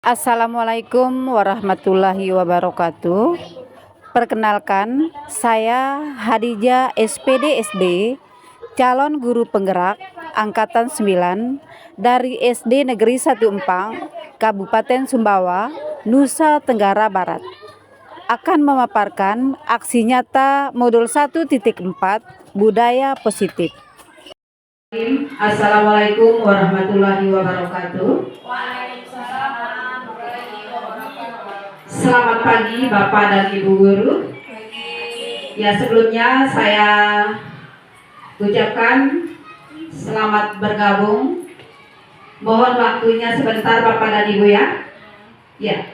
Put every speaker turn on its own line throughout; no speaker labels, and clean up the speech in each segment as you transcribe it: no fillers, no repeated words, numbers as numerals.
Assalamualaikum warahmatullahi wabarakatuh. Perkenalkan, saya Hadijah SPD SD, calon guru penggerak angkatan 9 dari SD Negeri 1 Empang, Kabupaten Sumbawa, Nusa Tenggara Barat. Akan memaparkan aksi nyata modul 1.4 budaya positif. Assalamualaikum warahmatullahi wabarakatuh. Selamat pagi Bapak dan Ibu Guru. Ya, sebelumnya saya ucapkan selamat bergabung. Mohon waktunya sebentar Bapak dan Ibu ya. Ya,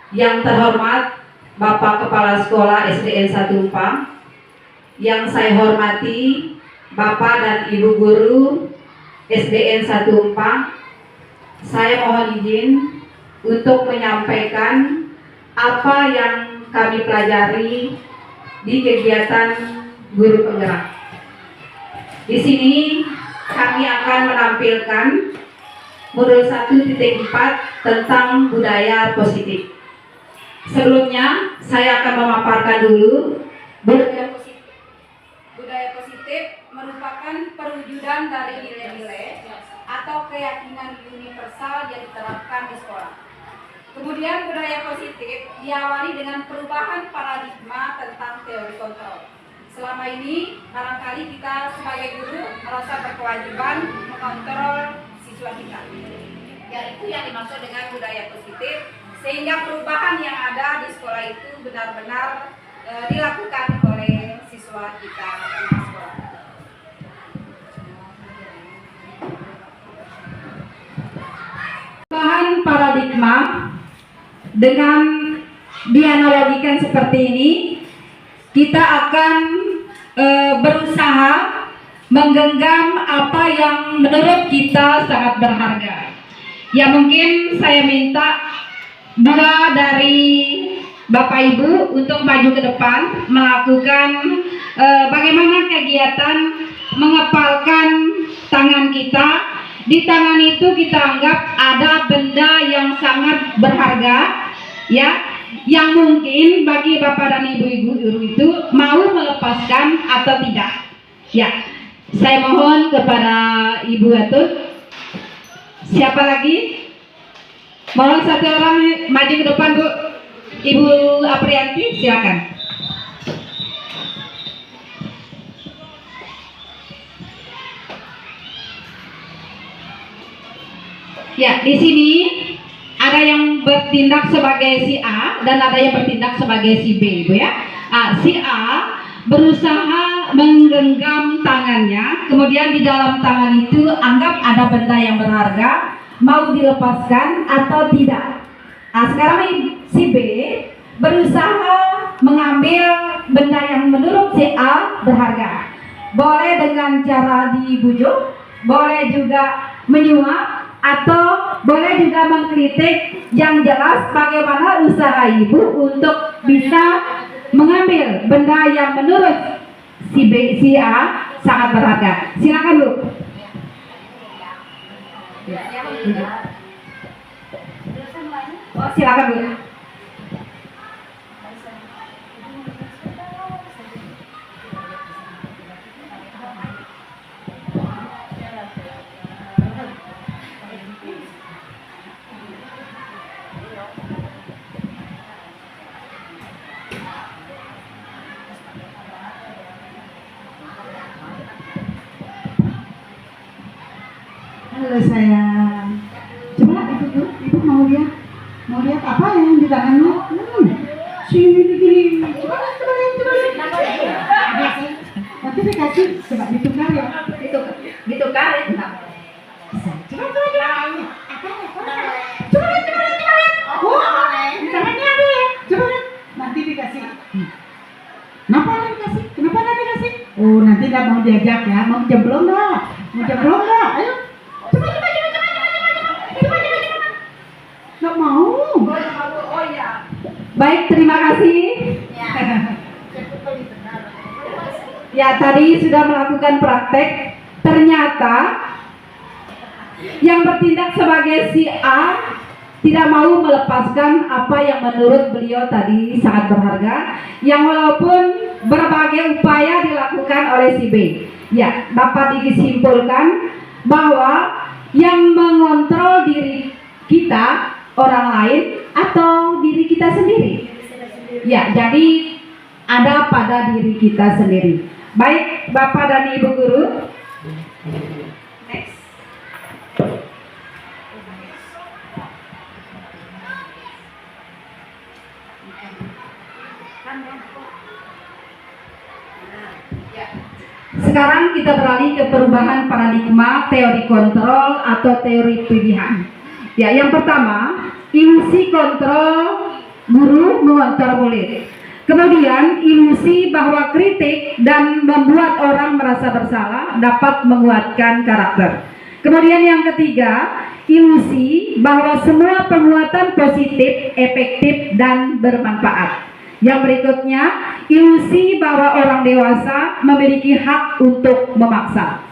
yang terhormat Bapak Kepala Sekolah SDN 1 Empang, yang saya hormati Bapak dan Ibu Guru SDN 1 Empang, saya mohon izin untuk menyampaikan apa yang kami pelajari di kegiatan guru penggerak. Di sini kami akan menampilkan modul 1.4 tentang budaya positif. Sebelumnya saya akan memaparkan dulu budaya positif. Budaya positif merupakan perwujudan dari nilai-nilai atau keyakinan universal yang diterapkan di sekolah. Kemudian budaya positif diawali dengan perubahan paradigma tentang teori kontrol. Selama ini barangkali kita sebagai guru merasa berkewajiban mengontrol siswa kita. Yaitu yang dimaksud dengan budaya positif, sehingga perubahan yang ada di sekolah itu benar-benar dilakukan oleh siswa kita di sekolah. Perubahan paradigma dengan dianalogikan seperti ini, kita akan berusaha menggenggam apa yang menurut kita sangat berharga. Ya, mungkin saya minta dua dari Bapak Ibu untuk maju ke depan melakukan bagaimana kegiatan mengepalkan tangan kita. Di tangan itu kita anggap ada benda yang sangat berharga, ya, yang mungkin bagi Bapak dan Ibu guru itu mau melepaskan atau tidak. Ya, saya mohon kepada Ibu Atut. Siapa lagi? Mohon satu orang maju ke depan, Bu. Ibu Aprianti, silakan. Ya, di sini ada yang bertindak sebagai si A dan ada yang bertindak sebagai si B, Ibu ya. Si A berusaha menggenggam tangannya, kemudian di dalam tangan itu anggap ada benda yang berharga, mau dilepaskan atau tidak. Sekarang si B berusaha mengambil benda yang menurut si A berharga. Boleh dengan cara dibujuk, boleh juga menyuap, atau boleh juga mengkritik. Yang jelas bagaimana usaha ibu untuk bisa mengambil benda yang menurut si B, si A sangat berharga. Silakan, Bu. Oh, silakan, Bu.
Halo sayang, coba ibu mau lihat apa yang di tangannya? Sini begini. Coba lihat. Nanti dikasih, coba ditukar ya.
Ditukar ya?
Coba. Coba lihat. Oh, di tangannya ada ya. Coba lihat. Nanti dikasih. Kenapa dikasih? Oh, nanti nggak mau diajak ya. Mau jeblong nggak? Ayo. Coba. Nggak mau.
Oh ya. Baik, terima kasih. Ya, tadi sudah melakukan praktek. Ternyata yang bertindak sebagai si A tidak mau melepaskan apa yang menurut beliau tadi sangat berharga, yang walaupun berbagai upaya dilakukan oleh si B, ya dapat disimpulkan bahwa yang mengontrol diri kita orang lain atau diri kita sendiri. Ya, jadi ada pada diri kita sendiri. Baik Bapak dan Ibu guru. Next. Sekarang kita beralih ke perubahan paradigma teori kontrol atau teori pilihan. Ya, yang pertama, ilusi kontrol guru mengontrol murid. Kemudian ilusi bahwa kritik dan membuat orang merasa bersalah dapat menguatkan karakter. Kemudian yang ketiga, ilusi bahwa semua penguatan positif, efektif dan bermanfaat. Yang berikutnya, ilusi bahwa orang dewasa memiliki hak untuk memaksa.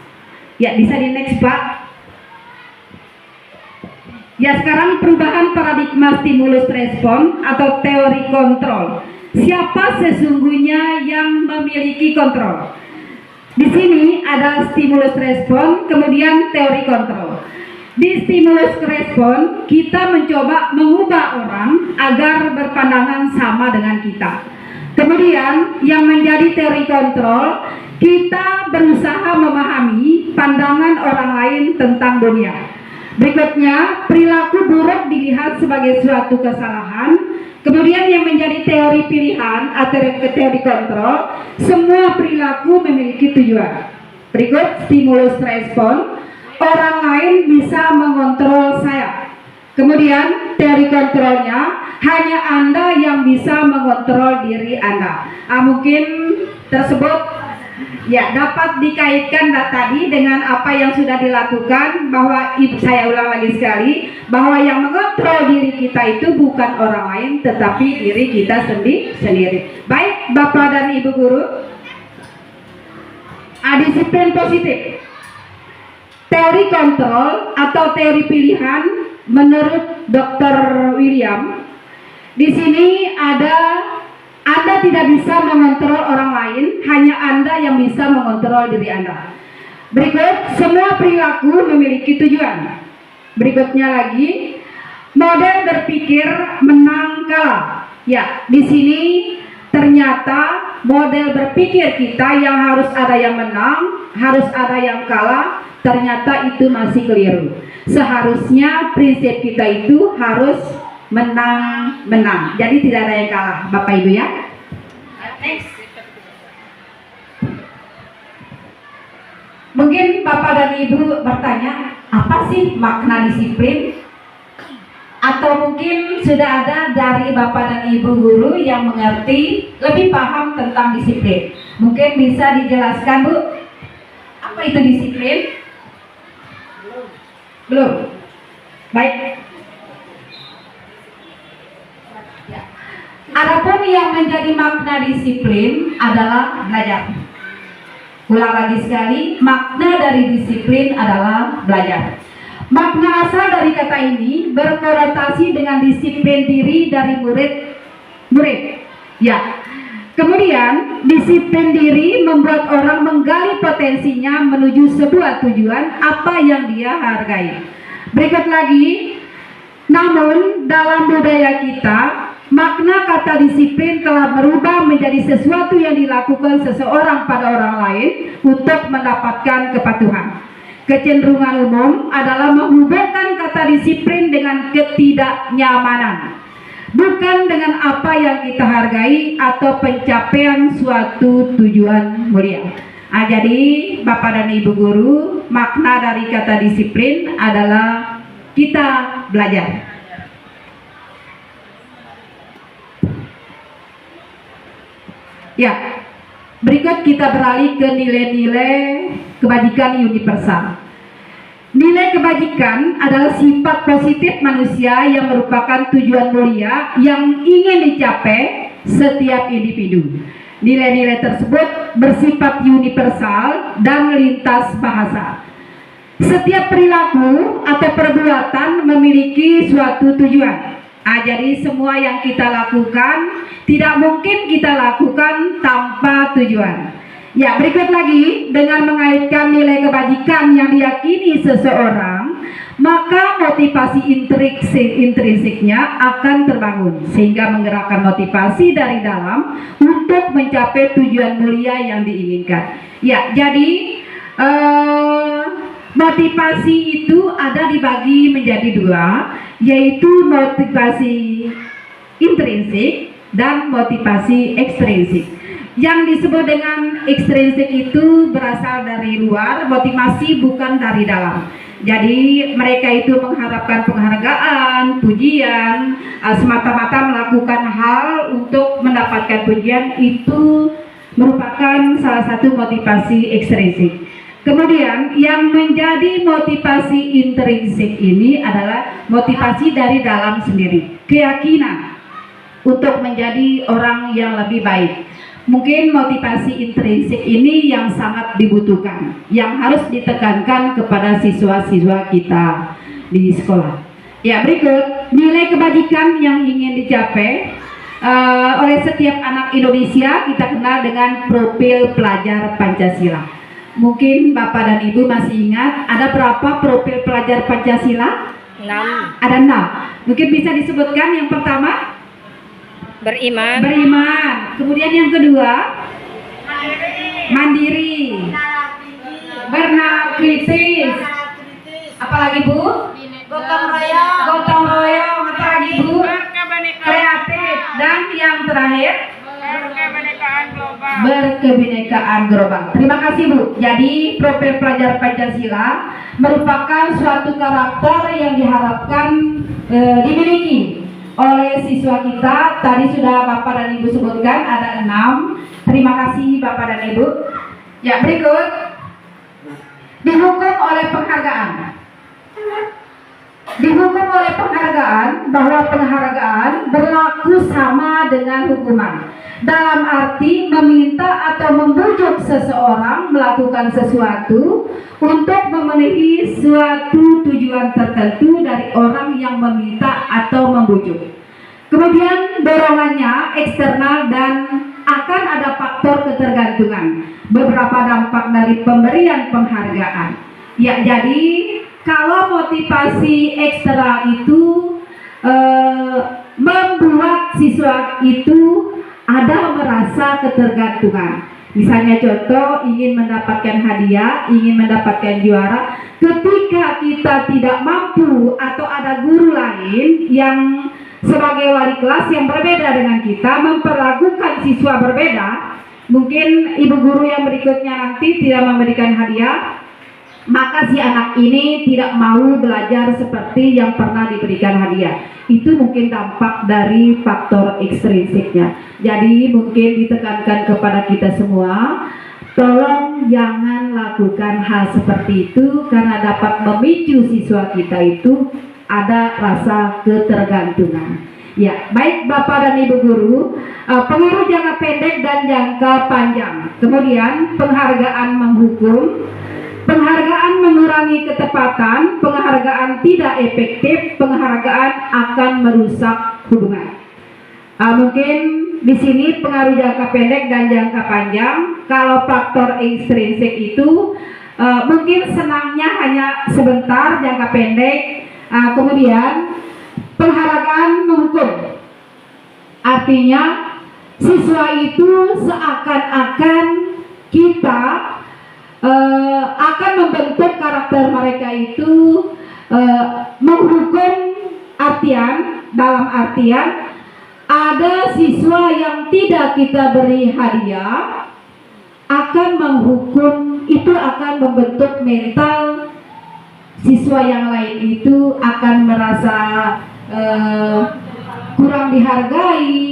Ya, bisa di next Pak. Ya, sekarang perubahan paradigma stimulus respon atau teori kontrol. Siapa sesungguhnya yang memiliki kontrol? Di sini ada stimulus respon, kemudian teori kontrol. Di stimulus respon, kita mencoba mengubah orang agar berpandangan sama dengan kita. Kemudian yang menjadi teori kontrol, kita berusaha memahami pandangan orang lain tentang dunia. Berikutnya, perilaku buruk dilihat sebagai suatu kesalahan. Kemudian yang menjadi teori pilihan atau teori kontrol, semua perilaku memiliki tujuan. Berikut stimulus respon, orang lain bisa mengontrol saya. Kemudian teori kontrolnya, hanya Anda yang bisa mengontrol diri Anda. Mungkin tersebut ya dapat dikaitkan tadi dengan apa yang sudah dilakukan, bahwa saya ulang lagi sekali, bahwa yang mengontrol diri kita itu bukan orang lain tetapi diri kita sendiri. Baik Bapak dan Ibu guru, disiplin positif. Teori kontrol atau teori pilihan menurut Dr. William, di sini ada Anda tidak bisa mengontrol orang lain, hanya Anda yang bisa mengontrol diri Anda. Berikut, semua perilaku memiliki tujuan. Berikutnya lagi, model berpikir menang kalah. Ya, di sini ternyata model berpikir kita yang harus ada yang menang, harus ada yang kalah, ternyata itu masih keliru. Seharusnya prinsip kita itu harus menang. Jadi tidak ada yang kalah, Bapak Ibu ya. Next. Mungkin Bapak dan Ibu bertanya, apa sih makna disiplin? Atau mungkin sudah ada dari Bapak dan Ibu guru yang mengerti, lebih paham tentang disiplin. Mungkin bisa dijelaskan Bu, apa itu disiplin? Belum. Baik. Adapun yang menjadi makna disiplin adalah belajar. Ulang lagi sekali, makna dari disiplin adalah belajar. Makna asal dari kata ini berkonotasi dengan disiplin diri dari murid. Ya. Kemudian disiplin diri membuat orang menggali potensinya menuju sebuah tujuan apa yang dia hargai. Berikut lagi, namun dalam budaya kita, makna kata disiplin telah berubah menjadi sesuatu yang dilakukan seseorang pada orang lain untuk mendapatkan kepatuhan. Kecenderungan umum adalah menghubungkan kata disiplin dengan ketidaknyamanan, bukan dengan apa yang kita hargai atau pencapaian suatu tujuan mulia. Jadi Bapak dan Ibu guru, makna dari kata disiplin adalah kita belajar. Ya, berikut kita beralih ke nilai-nilai kebajikan universal. Nilai kebajikan adalah sifat positif manusia yang merupakan tujuan mulia yang ingin dicapai setiap individu. Nilai-nilai tersebut bersifat universal dan lintas bahasa. Setiap perilaku atau perbuatan memiliki suatu tujuan. Jadi semua yang kita lakukan tidak mungkin kita lakukan tanpa tujuan. Ya, berikut lagi, dengan mengaitkan nilai kebajikan yang diyakini seseorang, maka motivasi intrinsiknya akan terbangun sehingga menggerakkan motivasi dari dalam untuk mencapai tujuan mulia yang diinginkan. Ya, jadi motivasi itu ada dibagi menjadi dua, yaitu motivasi intrinsik dan motivasi ekstrinsik. Yang disebut dengan ekstrinsik itu berasal dari luar, motivasi bukan dari dalam. Jadi mereka itu mengharapkan penghargaan, pujian, semata-mata melakukan hal untuk mendapatkan pujian, itu merupakan salah satu motivasi ekstrinsik. Kemudian yang menjadi motivasi intrinsik ini adalah motivasi dari dalam sendiri, keyakinan untuk menjadi orang yang lebih baik. Mungkin motivasi intrinsik ini yang sangat dibutuhkan, yang harus ditekankan kepada siswa-siswa kita di sekolah. Ya, berikut nilai kebajikan yang ingin dicapai oleh setiap anak Indonesia kita kenal dengan profil pelajar Pancasila. Mungkin Bapak dan Ibu masih ingat ada berapa profil pelajar Pancasila?
6.
Ada 6. Mungkin bisa disebutkan yang pertama?
Beriman.
Kemudian yang kedua? Mandiri. Bernalar kritis. Apalagi Bu? Gotong royong. Apalagi Bu? Kreatif. Dan yang terakhir? Berkebinekaan global. Terima kasih Bu. Jadi profil pelajar Pancasila merupakan suatu karakter yang diharapkan dimiliki oleh siswa kita. Tadi sudah Bapak dan Ibu sebutkan ada 6. Terima kasih Bapak dan Ibu. Ya, berikut dihukum oleh penghargaan. Dihukum oleh penghargaan, bahwa penghargaan berlaku sama dengan hukuman, dalam arti meminta atau membujuk seseorang melakukan sesuatu untuk memenuhi suatu tujuan tertentu dari orang yang meminta atau membujuk. Kemudian dorongannya eksternal dan akan ada faktor ketergantungan. Beberapa dampak dari pemberian penghargaan. Ya, jadi kalau motivasi eksternal itu membuat siswa itu ada merasa ketergantungan. Misalnya contoh, ingin mendapatkan hadiah, ingin mendapatkan juara. Ketika kita tidak mampu atau ada guru lain yang sebagai wali kelas yang berbeda dengan kita memperlakukan siswa berbeda, mungkin ibu guru yang berikutnya nanti tidak memberikan hadiah, maka si anak ini tidak mau belajar seperti yang pernah diberikan hadiah. Itu mungkin dampak dari faktor ekstrinsiknya. Jadi mungkin ditekankan kepada kita semua, tolong jangan lakukan hal seperti itu, karena dapat memicu siswa kita itu ada rasa ketergantungan. Ya, baik Bapak dan Ibu guru, pengaruh jangka pendek dan jangka panjang. Kemudian penghargaan menghukum, penghargaan mengurangi ketepatan, penghargaan tidak efektif, penghargaan akan merusak hubungan. Mungkin di sini pengaruh jangka pendek dan jangka panjang. Kalau faktor ekstrinsik itu mungkin senangnya hanya sebentar, jangka pendek. Kemudian penghargaan menghukum, artinya siswa itu seakan-akan kita akan membentuk karakter mereka itu menghukum, dalam artian ada siswa yang tidak kita beri hadiah akan menghukum, itu akan membentuk mental siswa yang lain itu akan merasa kurang dihargai,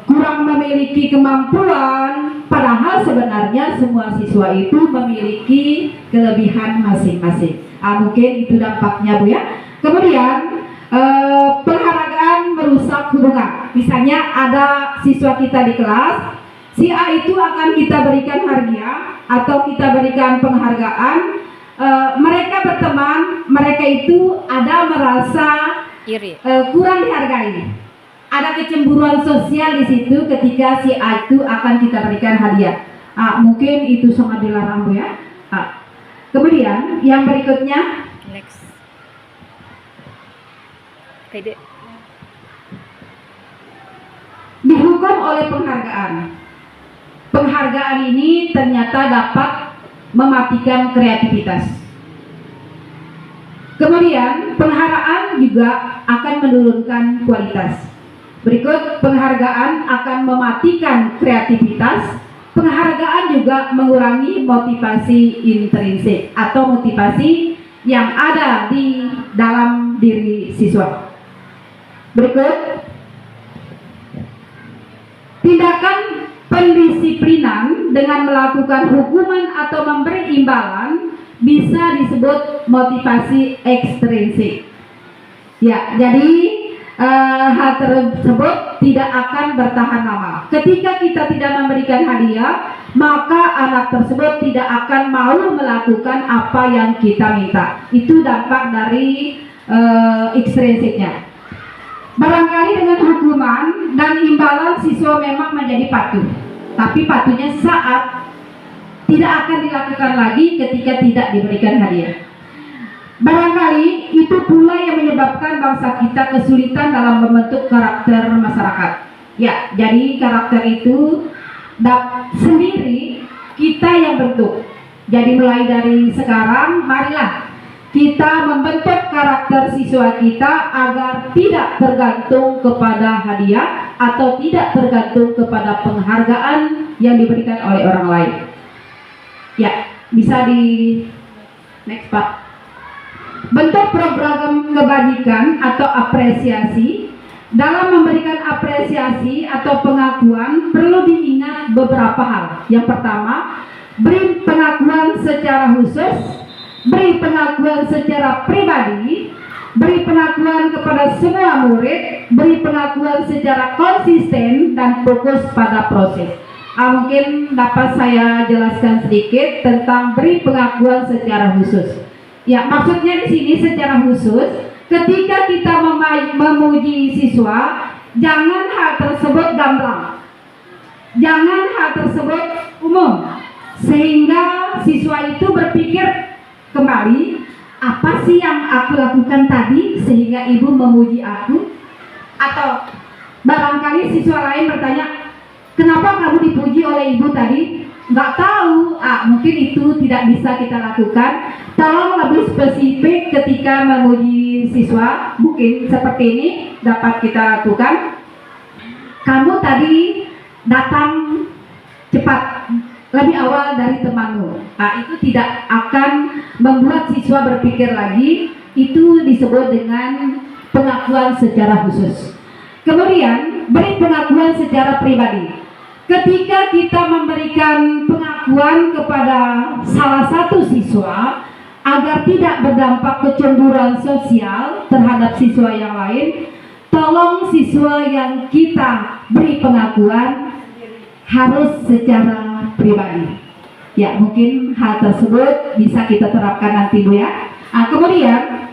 kurang memiliki kemampuan, padahal sebenarnya semua siswa itu memiliki kelebihan masing-masing. Mungkin itu dampaknya Bu ya. Kemudian penghargaan merusak hubungan. Misalnya ada siswa kita di kelas, si A itu akan kita berikan hadiah atau kita berikan penghargaan, mereka berteman, mereka itu ada merasa
Iri.
kurang dihargai. Ada kecemburuan sosial di situ ketika si A itu akan kita berikan hadiah. Mungkin itu sangat dilarang, Bu ya. Kemudian yang berikutnya,
Next. Pede.
dihukum oleh penghargaan. Penghargaan ini ternyata dapat mematikan kreativitas. Kemudian penghargaan juga akan menurunkan kualitas. Berikut, penghargaan akan mematikan kreativitas. Penghargaan juga mengurangi motivasi intrinsik atau motivasi yang ada di dalam diri siswa. Berikut, tindakan pendisiplinan dengan melakukan hukuman atau memberi imbalan bisa disebut motivasi ekstrinsik. Ya, jadi hal tersebut tidak akan bertahan lama. Ketika kita tidak memberikan hadiah, maka anak tersebut tidak akan mau melakukan apa yang kita minta. Itu dampak dari ekstrinsiknya. Barangkali dengan hukuman dan imbalan siswa memang menjadi patuh, tapi patuhnya saat tidak akan dilakukan lagi ketika tidak diberikan hadiah. Barangkali itu pula yang menyebabkan bangsa kita kesulitan dalam membentuk karakter masyarakat. Ya, jadi karakter itu sendiri kita yang bentuk. Jadi mulai dari sekarang, marilah kita membentuk karakter siswa kita agar tidak tergantung kepada hadiah atau tidak tergantung kepada penghargaan yang diberikan oleh orang lain. Ya, bisa di next Pak. Bentuk program kebajikan atau apresiasi. Dalam memberikan apresiasi atau pengakuan perlu diingat beberapa hal. Yang pertama, beri pengakuan secara khusus, beri pengakuan secara pribadi, beri pengakuan kepada semua murid, beri pengakuan secara konsisten dan fokus pada proses. Mungkin dapat saya jelaskan sedikit tentang beri pengakuan secara khusus. Ya, maksudnya di sini secara khusus, ketika kita memuji siswa, jangan hal tersebut gamblang, jangan hal tersebut umum, sehingga siswa itu berpikir kembali, apa sih yang aku lakukan tadi sehingga ibu memuji aku? Atau barangkali siswa lain bertanya, kenapa kamu dipuji oleh ibu tadi? Nggak tahu. Mungkin itu tidak bisa kita lakukan. Tolong lebih spesifik ketika memuji siswa. Mungkin seperti ini dapat kita lakukan. Kamu tadi datang cepat, lebih awal dari temanmu. Itu tidak akan membuat siswa berpikir lagi. Itu disebut dengan pengakuan secara khusus. Kemudian beri pengakuan secara pribadi. Ketika kita memberikan pengakuan kepada salah satu siswa agar tidak berdampak kecemburuan sosial terhadap siswa yang lain, tolong siswa yang kita beri pengakuan harus secara pribadi. Ya, mungkin hal tersebut bisa kita terapkan nanti, Bu ya. Kemudian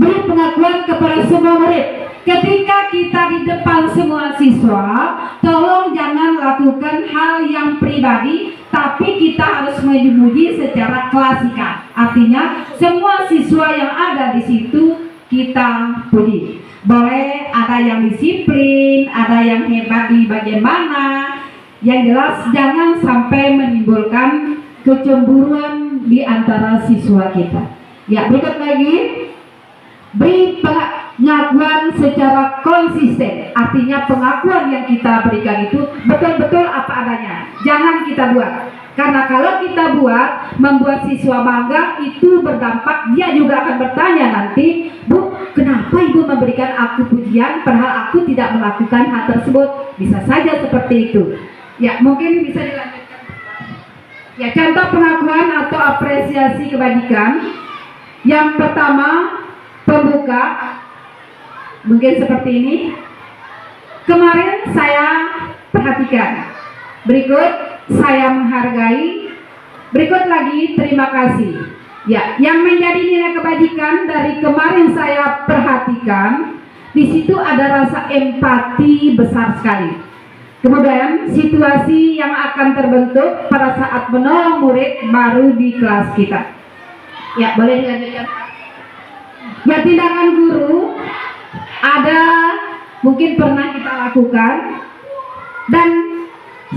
beri pengakuan kepada semua murid. Ketika kita di depan semua siswa, tolong jangan lakukan hal yang pribadi, tapi kita harus memuji secara klasikal. Artinya semua siswa yang ada di situ kita puji. Boleh ada yang disiplin, ada yang hebat di bagian mana. Yang jelas jangan sampai menimbulkan kecemburuan di antara siswa kita. Ya, berikut lagi. Beri pengakuan secara konsisten. Artinya pengakuan yang kita berikan itu betul-betul apa adanya. Jangan kita buat. Karena kalau kita buat, membuat siswa bangga, itu berdampak, dia juga akan bertanya nanti, Bu, kenapa ibu memberikan aku pujian padahal aku tidak melakukan hal tersebut? Bisa saja seperti itu. Ya, mungkin bisa dilanjutkan. Ya, contoh pengakuan atau apresiasi kebajikan. Yang pertama, pembuka, mungkin seperti ini. Kemarin saya perhatikan. Berikut, saya menghargai. Berikut lagi, terima kasih. Ya, yang menjadi nilai kebajikan dari kemarin saya perhatikan, di situ ada rasa empati besar sekali. Kemudian situasi yang akan terbentuk pada saat menolong murid baru di kelas kita. Ya, boleh dilanjutkan. Ya, tindakan guru ada mungkin pernah kita lakukan, dan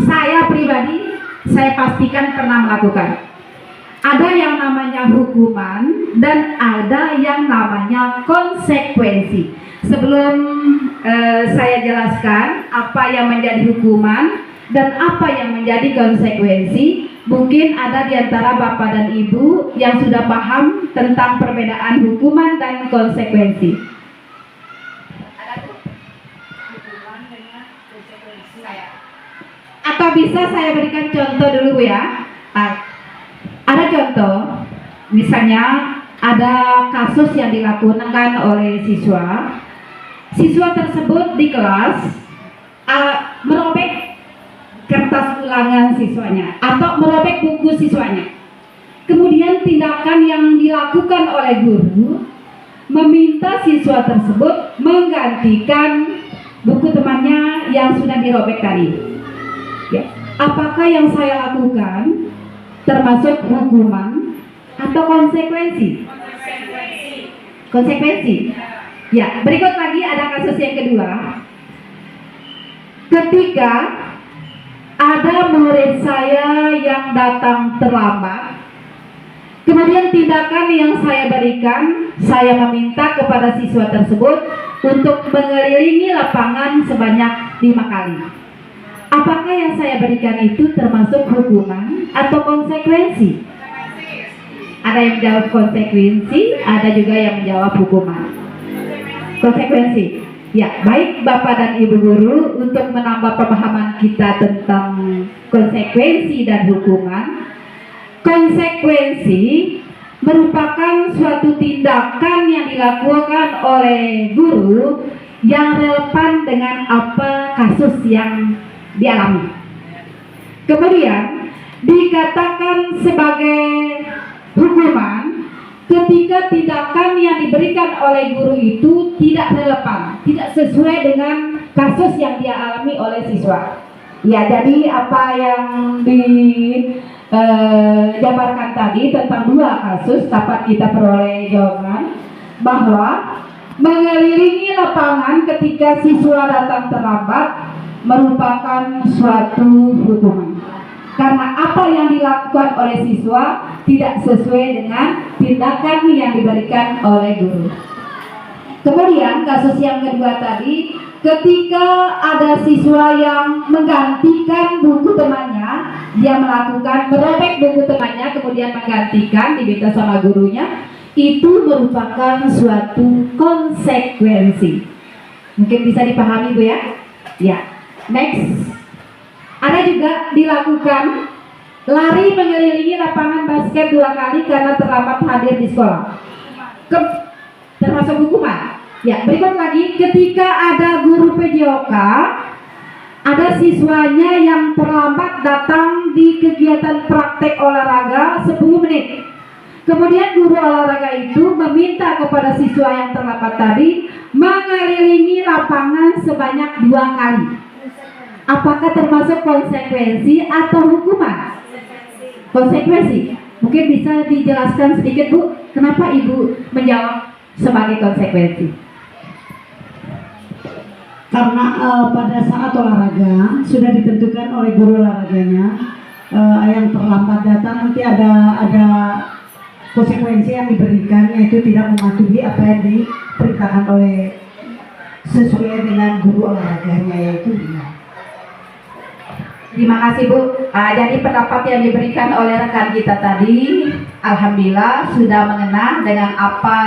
saya pribadi saya pastikan pernah melakukan. Ada yang namanya hukuman dan ada yang namanya konsekuensi. Sebelum saya jelaskan apa yang menjadi hukuman dan apa yang menjadi konsekuensi, mungkin ada di antara Bapak dan Ibu yang sudah paham tentang perbedaan hukuman dan konsekuensi. Atau bisa saya berikan contoh dulu ya. Ada contoh, misalnya ada kasus yang dilakukan oleh siswa. Siswa tersebut di kelas merobek kertas ulangan siswanya atau merobek buku siswanya. Kemudian tindakan yang dilakukan oleh guru meminta siswa tersebut menggantikan buku temannya yang sudah dirobek tadi. Ya. Apakah yang saya lakukan termasuk hukuman atau konsekuensi? Konsekuensi. Ya, berikut lagi ada kasus yang kedua. Ketika ada murid saya yang datang terlambat, kemudian tindakan yang saya berikan, saya meminta kepada siswa tersebut untuk mengelilingi lapangan sebanyak 5 kali. Apakah yang saya berikan itu termasuk hukuman atau konsekuensi? Ada yang menjawab konsekuensi, ada juga yang menjawab hukuman. Konsekuensi. Ya, baik Bapak dan Ibu guru, untuk menambah pemahaman kita tentang konsekuensi dan hukuman. Konsekuensi merupakan suatu tindakan yang dilakukan oleh guru yang relevan dengan apa kasus yang dialami. Kemudian dikatakan sebagai hukuman ketika tindakan yang diberikan oleh guru itu tidak relevan, tidak sesuai dengan kasus yang dia alami oleh siswa. Ya, jadi apa yang dijabarkan tadi tentang 2 kasus dapat kita peroleh jawaban bahwa mengelilingi lapangan ketika siswa datang terlambat merupakan suatu hukuman, karena apa yang dilakukan oleh siswa tidak sesuai dengan tindakan yang diberikan oleh guru. Kemudian kasus yang kedua tadi, ketika ada siswa yang menggantikan buku temannya, dia merobek buku temannya kemudian menggantikan, diminta sama gurunya, itu merupakan suatu konsekuensi. Mungkin bisa dipahami Bu ya? Ya. Next, ada juga dilakukan lari mengelilingi lapangan basket 2 kali karena terlambat hadir di sekolah. Termasuk hukuman. Ya, berikut lagi, ketika ada guru PJOK, ada siswanya yang terlambat datang di kegiatan praktek olahraga 10 menit. Kemudian guru olahraga itu meminta kepada siswa yang terlambat tadi mengelilingi lapangan sebanyak 2 kali. Apakah termasuk konsekuensi atau hukuman? Konsekuensi. Mungkin bisa dijelaskan sedikit Bu, kenapa Ibu menjawab sebagai konsekuensi?
Karena pada saat olahraga sudah ditentukan oleh guru olahraganya, yang terlambat datang nanti ada konsekuensi yang diberikan, yaitu tidak mematuhi apa yang diperintahkan oleh sesuai dengan guru olahraganya, yaitu dia.
Terima kasih Bu. Jadi pendapat yang diberikan oleh rekan kita tadi, alhamdulillah sudah mengena dengan apa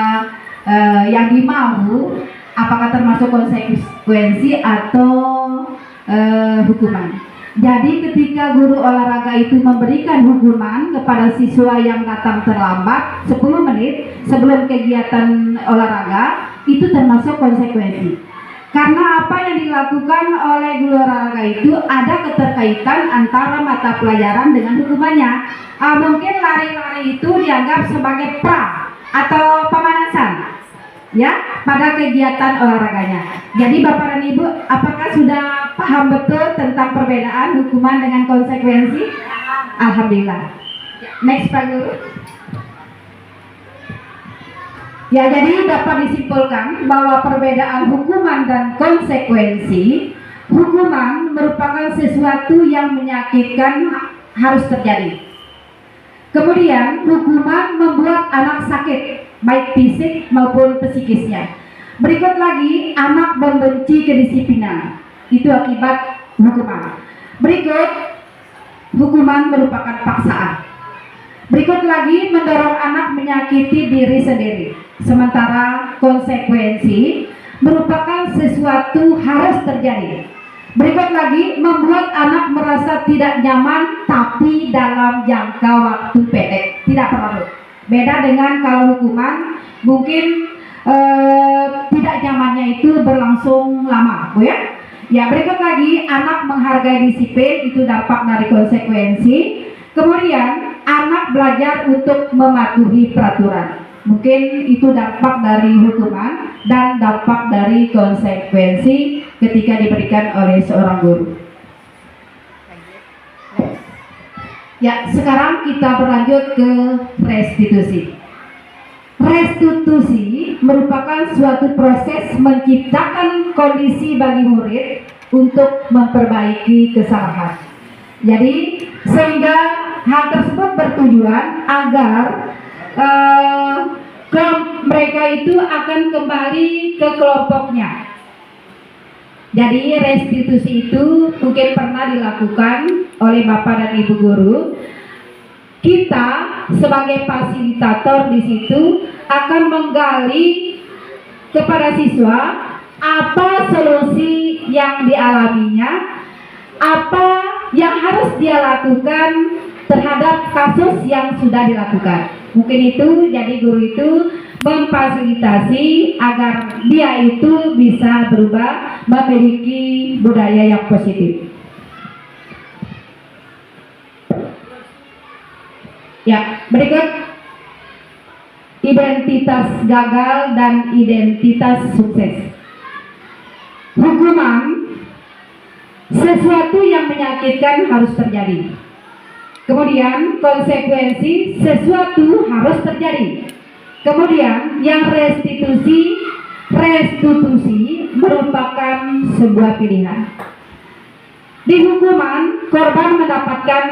yang dimau, apakah termasuk konsekuensi atau hukuman. Jadi ketika guru olahraga itu memberikan hukuman kepada siswa yang datang terlambat 10 menit sebelum kegiatan olahraga, itu termasuk konsekuensi. Karena apa yang dilakukan oleh guru olahraga itu ada keterkaitan antara mata pelajaran dengan hukumannya. Mungkin lari-lari itu dianggap sebagai pra atau pemanasan, ya, pada kegiatan olahraganya. Jadi Bapak dan Ibu, apakah sudah paham betul tentang perbedaan hukuman dengan konsekuensi? Alhamdulillah. Next Pak Guru. Ya, jadi dapat disimpulkan bahwa perbedaan hukuman dan konsekuensi, hukuman merupakan sesuatu yang menyakitkan harus terjadi. Kemudian hukuman membuat anak sakit, baik fisik maupun psikisnya. Berikut lagi, anak membenci kedisiplinan, itu akibat hukuman. Berikut, hukuman merupakan paksaan. Berikut lagi, mendorong anak menyakiti diri sendiri. Sementara konsekuensi merupakan sesuatu harus terjadi. Berikut lagi, membuat anak merasa tidak nyaman tapi dalam jangka waktu pendek, tidak perlu. Beda dengan kalau hukuman mungkin tidak nyamannya itu berlangsung lama, Bu ya. Ya, berikut lagi, anak menghargai disiplin, itu dampak dari konsekuensi. Kemudian anak belajar untuk mematuhi peraturan. Mungkin itu dampak dari hukuman dan dampak dari konsekuensi ketika diberikan oleh seorang guru. Ya, sekarang kita berlanjut ke restitusi. Restitusi merupakan suatu proses menciptakan kondisi bagi murid untuk memperbaiki kesalahan. Jadi sehingga hal tersebut bertujuan agar mereka itu akan kembali ke kelompoknya. Jadi restitusi itu mungkin pernah dilakukan oleh Bapak dan Ibu guru. Kita sebagai fasilitator di situ akan menggali kepada siswa apa solusi yang dialaminya, apa yang harus dia lakukan terhadap kasus yang sudah dilakukan. Mungkin itu, jadi guru itu memfasilitasi agar dia itu bisa berubah, memiliki budaya yang positif. Ya, berikut identitas gagal dan identitas sukses. Hukuman sesuatu yang menyakitkan harus terjadi. Kemudian konsekuensi sesuatu harus terjadi. Kemudian yang restitusi merupakan sebuah pilihan. Di hukuman korban mendapatkan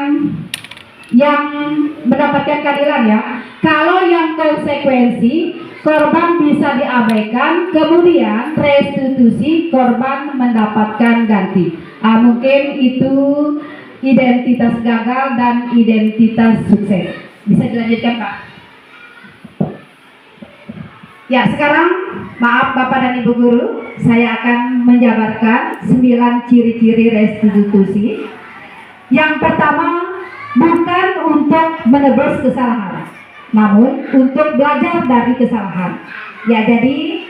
keadilan ya. Kalau yang konsekuensi korban bisa diabaikan, kemudian restitusi korban mendapatkan ganti. Mungkin itu identitas gagal dan identitas sukses. Bisa dilanjutkan Pak? Ya, sekarang maaf Bapak dan Ibu guru, saya akan menjabarkan 9 ciri-ciri restitusi. Yang pertama, bukan untuk menebus kesalahan, namun untuk belajar dari kesalahan. Ya, jadi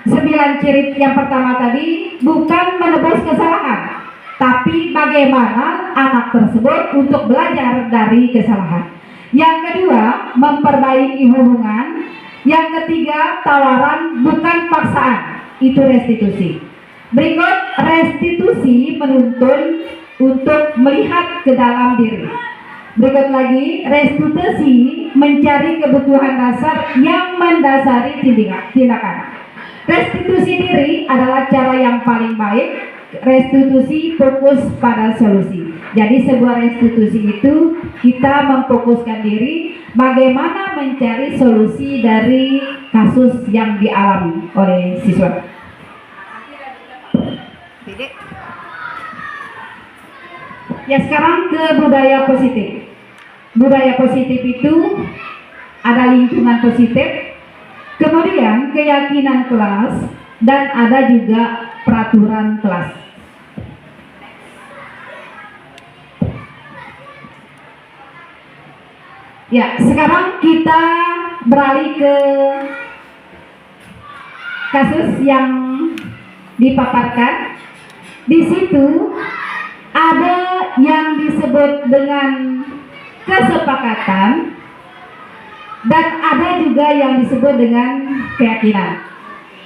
9 ciri yang pertama tadi bukan menebus kesalahan, tapi bagaimana anak tersebut untuk belajar dari kesalahan. Yang kedua, memperbaiki hubungan. Yang ketiga, tawaran bukan paksaan, itu restitusi. Berikut, restitusi menuntun untuk melihat ke dalam diri. Berikut lagi, restitusi mencari kebutuhan dasar yang mendasari tindakan. Restitusi diri adalah cara yang paling baik. Restitusi fokus pada solusi. Jadi sebuah restitusi itu kita memfokuskan diri bagaimana mencari solusi dari kasus yang dialami oleh siswa. Ya, sekarang ke budaya positif. Budaya positif itu ada lingkungan positif, kemudian keyakinan kelas, dan ada juga peraturan kelas. Ya, sekarang kita beralih ke kasus yang dipaparkan. Di situ ada yang disebut dengan kesepakatan dan ada juga yang disebut dengan keyakinan.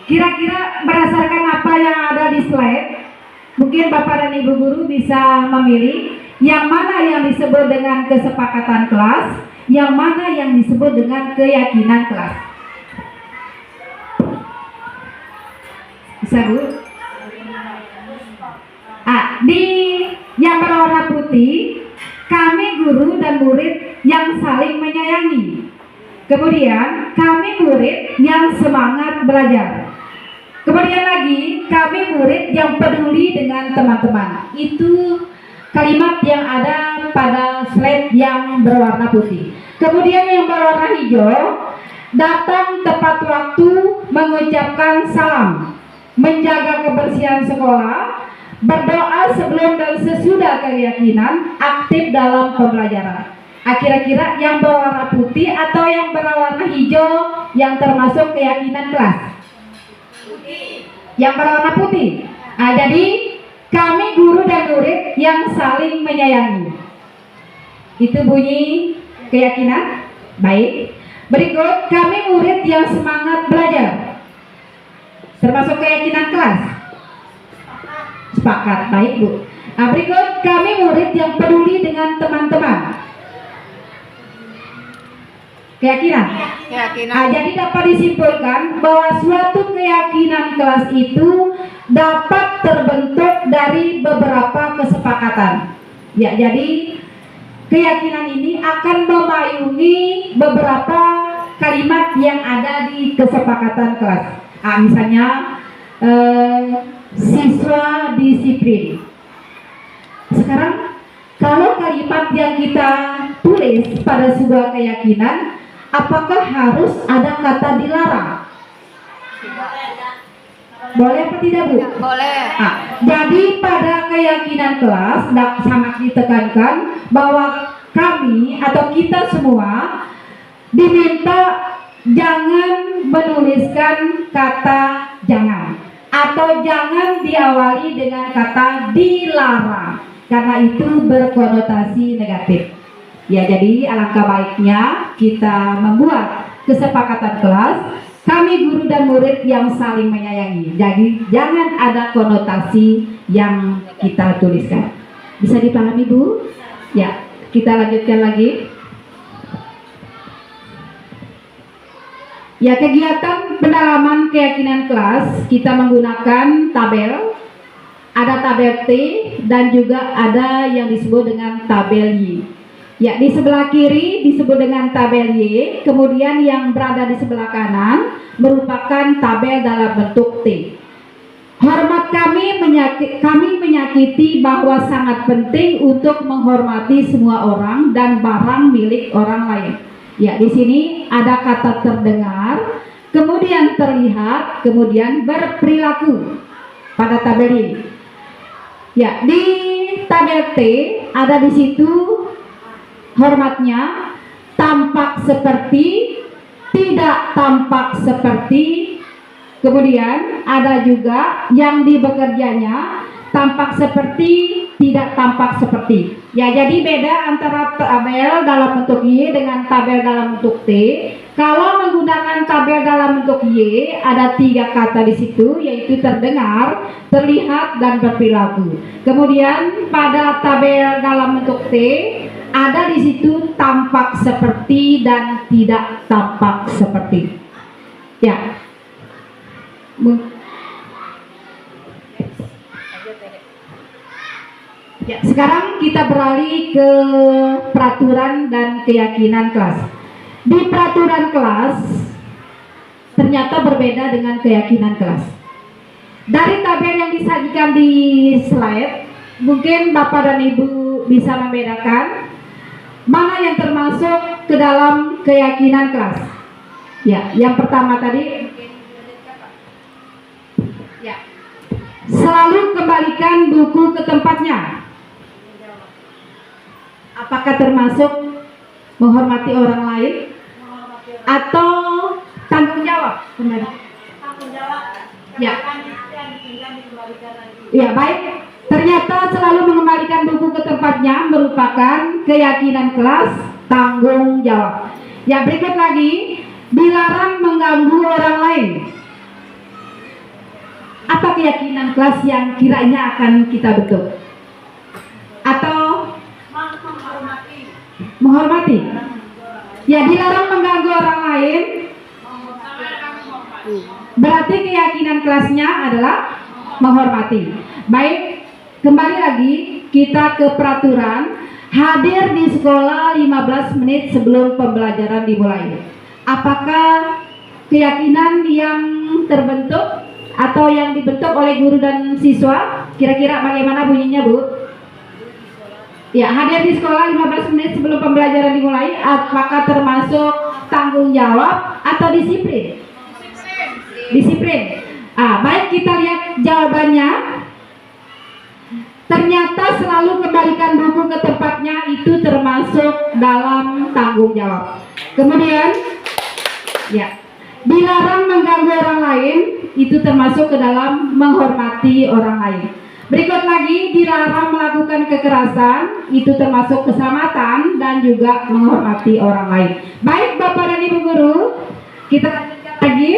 Kira-kira berdasarkan apa yang ada di slide, mungkin Bapak dan Ibu guru bisa memilih yang mana yang disebut dengan kesepakatan kelas, yang mana yang disebut dengan keyakinan kelas. Bisa Bu? Di yang berwarna putih, kami guru dan murid yang saling menyayangi. Kemudian kami murid yang semangat belajar. Kemudian lagi kami murid yang peduli dengan teman-teman. Itu kalimat yang ada pada slide yang berwarna putih. Kemudian yang berwarna hijau, datang tepat waktu, mengucapkan salam, menjaga kebersihan sekolah, berdoa sebelum dan sesudah keyakinan, aktif dalam pembelajaran. Kira-kira yang berwarna putih atau yang berwarna hijau yang termasuk keyakinan kelas? Yang berwarna putih. Jadi kami guru dan murid yang saling menyayangi. Itu bunyi keyakinan. Baik. Berikut, kami murid yang semangat belajar. Termasuk keyakinan kelas. Sepakat. Baik Bu. Berikut, kami murid yang peduli dengan teman-teman. Keyakinan. Jadi dapat disimpulkan bahwa suatu keyakinan kelas itu dapat terbentuk dari beberapa kesepakatan. Ya, jadi keyakinan ini akan memayungi beberapa kalimat yang ada di kesepakatan kelas. Misalnya siswa disiplin. Sekarang kalau kalimat yang kita tulis pada sebuah keyakinan, apakah harus ada kata dilarang? Boleh apa tidak Bu?
Boleh.
Jadi pada keyakinan kelas sangat ditekankan bahwa kami atau kita semua diminta jangan menuliskan kata jangan atau jangan diawali dengan kata dilarang, karena itu berkonotasi negatif. Ya, jadi alangkah baiknya kita membuat kesepakatan kelas, kami guru dan murid yang saling menyayangi. Jadi jangan ada konotasi yang kita tuliskan. Bisa dipahami Bu? Ya, kita lanjutkan lagi. Ya, kegiatan pendalaman keyakinan kelas kita menggunakan tabel. Ada tabel T dan juga ada yang disebut dengan tabel Y. Ya, di sebelah kiri disebut dengan tabel Y, kemudian yang berada di sebelah kanan merupakan tabel dalam bentuk T. Hormat kami menyakiti bahwa sangat penting untuk menghormati semua orang dan barang milik orang lain. Ya, di sini ada kata terdengar, kemudian terlihat, kemudian berperilaku pada tabel Y. Ya, di tabel T ada di situ hormatnya tampak seperti, tidak tampak seperti, kemudian ada juga yang di bekerjanya tampak seperti, tidak tampak seperti. Ya, jadi beda antara tabel dalam bentuk Y dengan tabel dalam bentuk T. Kalau menggunakan tabel dalam bentuk Y ada 3 kata di situ, yaitu terdengar, terlihat, dan berperilaku. Kemudian pada tabel dalam bentuk T ada di situ tampak seperti dan tidak tampak seperti. Ya. Ya, sekarang kita beralih ke peraturan dan keyakinan kelas. Di peraturan kelas ternyata berbeda dengan keyakinan kelas. Dari tabel yang disajikan di slide, mungkin Bapak dan Ibu bisa membedakan mana yang termasuk ke dalam keyakinan kelas. Ya, yang pertama tadi, ya, selalu kembalikan buku ke tempatnya. Apakah termasuk menghormati orang lain atau tanggung jawab? Tanggung jawab. Ya. Ya, baik. Ternyata selalu mengembalikan buku ke tempatnya merupakan keyakinan kelas, tanggung jawab. Ya, berikut lagi, dilarang mengganggu orang lain. Apa keyakinan kelas yang kiranya akan kita bentuk? Atau menghormati? Ya, dilarang mengganggu orang lain. Berarti keyakinan kelasnya adalah menghormati. Baik, kembali lagi kita ke peraturan. Hadir di sekolah 15 menit sebelum pembelajaran dimulai. Apakah keyakinan yang terbentuk atau yang dibentuk oleh guru dan siswa? Kira-kira bagaimana bunyinya, Bu? Ya, hadir di sekolah 15 menit sebelum pembelajaran dimulai. Apakah termasuk tanggung jawab atau disiplin? Disiplin. Baik, kita lihat jawabannya. Ternyata selalu kembalikan buku ke tempatnya itu termasuk dalam tanggung jawab. Kemudian, ya, dilarang mengganggu orang lain itu termasuk ke dalam menghormati orang lain. Berikut lagi, dilarang melakukan kekerasan itu termasuk keselamatan dan juga menghormati orang lain. Baik Bapak dan Ibu guru, kita lanjutkan lagi.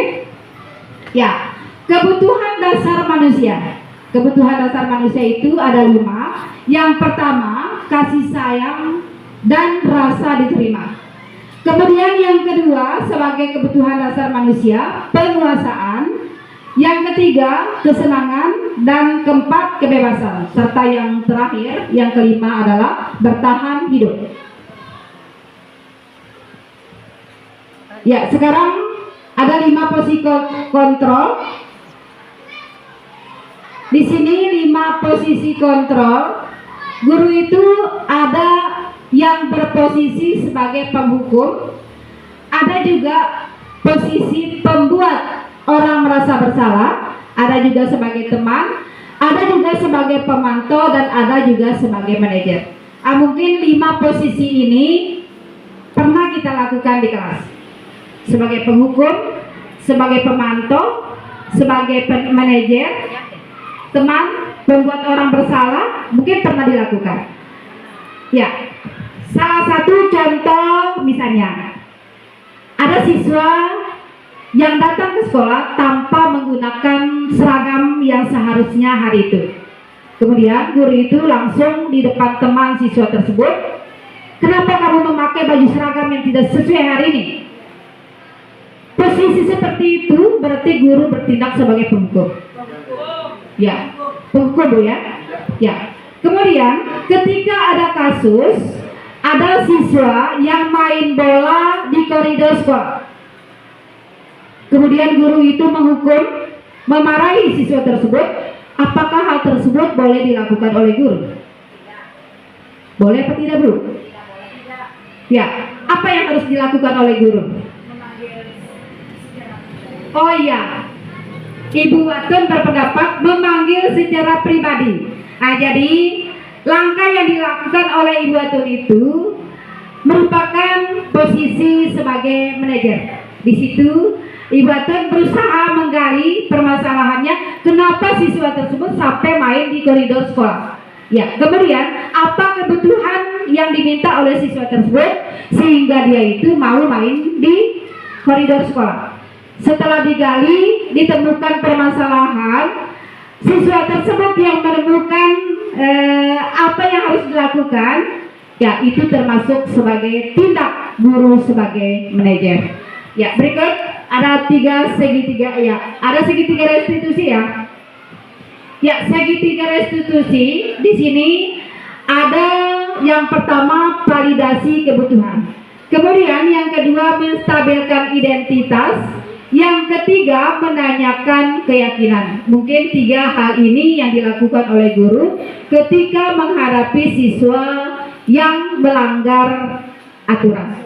Ya, kebutuhan dasar manusia. Kebutuhan dasar manusia itu ada 5. Yang pertama, kasih sayang dan rasa diterima. Kemudian yang kedua, sebagai kebutuhan dasar manusia, penguasaan. Yang ketiga, kesenangan. Dan keempat, kebebasan. Serta yang terakhir, yang kelima adalah bertahan hidup. Ya, sekarang ada 5 posisi kontrol. Di sini 5 posisi kontrol. Guru itu ada yang berposisi sebagai penghukum, ada juga posisi pembuat orang merasa bersalah, ada juga sebagai teman, ada juga sebagai pemantau, dan ada juga sebagai manajer. Mungkin 5 posisi ini pernah kita lakukan di kelas. Sebagai penghukum, sebagai pemantau, sebagai manajer, teman, membuat orang bersalah, mungkin pernah dilakukan. Ya, salah satu contoh misalnya, ada siswa yang datang ke sekolah tanpa menggunakan seragam yang seharusnya hari itu. Kemudian guru itu langsung di depan teman siswa tersebut, kenapa kamu memakai baju seragam yang tidak sesuai hari ini? Posisi seperti itu berarti guru bertindak sebagai penghukum. Ya, penghukum Bu ya. Ya. Kemudian ketika ada kasus, ada siswa yang main bola di koridor sekolah. Kemudian guru itu menghukum, memarahi siswa tersebut. Apakah hal tersebut boleh dilakukan oleh guru? Boleh atau tidak, Bu? Ya, apa yang harus dilakukan oleh guru? Oh iya, Ibu Watun berpendapat memanggil secara pribadi. Jadi langkah yang dilakukan oleh Ibu Watun itu merupakan posisi sebagai manajer. Di situ Ibu Watun berusaha menggali permasalahannya, kenapa siswa tersebut sampai main di koridor sekolah. Ya, kemudian apa kebutuhan yang diminta oleh siswa tersebut sehingga dia itu mau main di koridor sekolah. Setelah digali, ditemukan permasalahan, siswa tersebut yang menemukan apa yang harus dilakukan, ya itu termasuk sebagai tindak guru sebagai manajer. Ya, berikut ada 3 segitiga, ya ada segitiga restitusi ya. Ya, segitiga restitusi di sini ada yang pertama validasi kebutuhan, kemudian yang kedua menstabilkan identitas. Yang ketiga, menanyakan keyakinan. Mungkin 3 hal ini yang dilakukan oleh guru ketika menghadapi siswa yang melanggar aturan.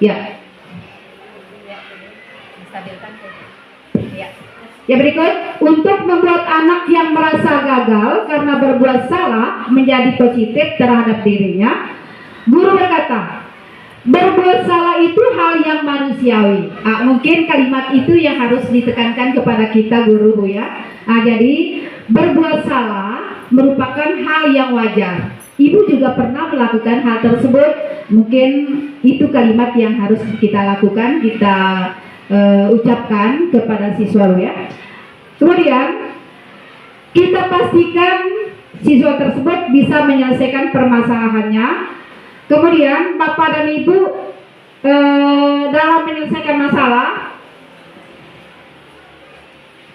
Ya. Ya, berikut, untuk membuat anak yang merasa gagal karena berbuat salah menjadi positif terhadap dirinya, guru berkata, Berbuat salah itu hal yang manusiawi. Mungkin kalimat itu yang harus ditekankan kepada kita guru Bu ya. Jadi berbuat salah merupakan hal yang wajar. Ibu juga pernah melakukan hal tersebut. Mungkin itu kalimat yang harus kita lakukan, kita ucapkan kepada siswa Bu ya. Kemudian kita pastikan siswa tersebut bisa menyelesaikan permasalahannya. Kemudian Bapak dan Ibu dalam menyelesaikan masalah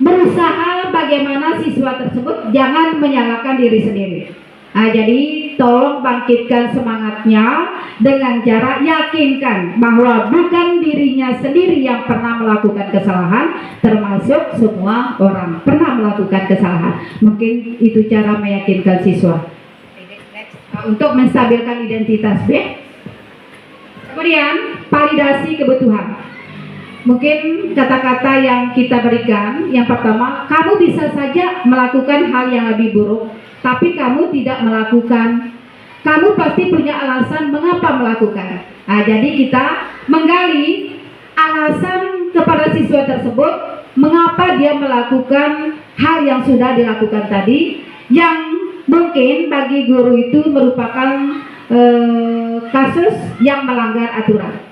berusaha bagaimana siswa tersebut jangan menyalahkan diri sendiri. Jadi tolong bangkitkan semangatnya dengan cara yakinkan bahwa bukan dirinya sendiri yang pernah melakukan kesalahan, termasuk semua orang pernah melakukan kesalahan. Mungkin itu cara meyakinkan siswa untuk menstabilkan identitas B. Kemudian validasi kebutuhan. Mungkin kata-kata yang kita berikan, yang pertama, kamu bisa saja melakukan hal yang lebih buruk, tapi kamu tidak melakukan. Kamu pasti punya alasan mengapa melakukan. Jadi kita menggali alasan kepada siswa tersebut mengapa dia melakukan hal yang sudah dilakukan tadi, yang mungkin bagi guru itu merupakan kasus yang melanggar aturan.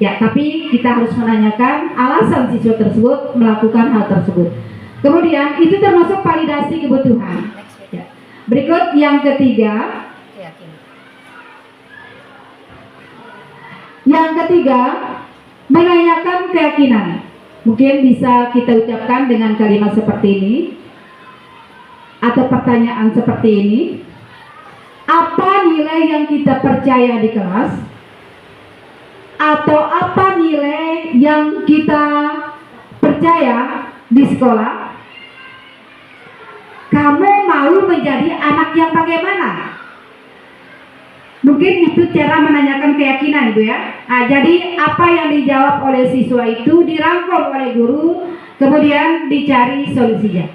Ya, tapi kita harus menanyakan alasan siswa tersebut melakukan hal tersebut. Kemudian itu termasuk validasi kebutuhan. Ya. Berikut yang ketiga. Yang ketiga, menanyakan keyakinan. Mungkin bisa kita ucapkan dengan kalimat seperti ini atau pertanyaan seperti ini. Apa nilai yang kita percaya di kelas? Atau apa nilai yang kita percaya di sekolah? Kamu mau menjadi anak yang bagaimana? Mungkin itu cara menanyakan keyakinan Bu ya. Jadi apa yang dijawab oleh siswa itu dirangkum oleh guru, kemudian dicari solusinya.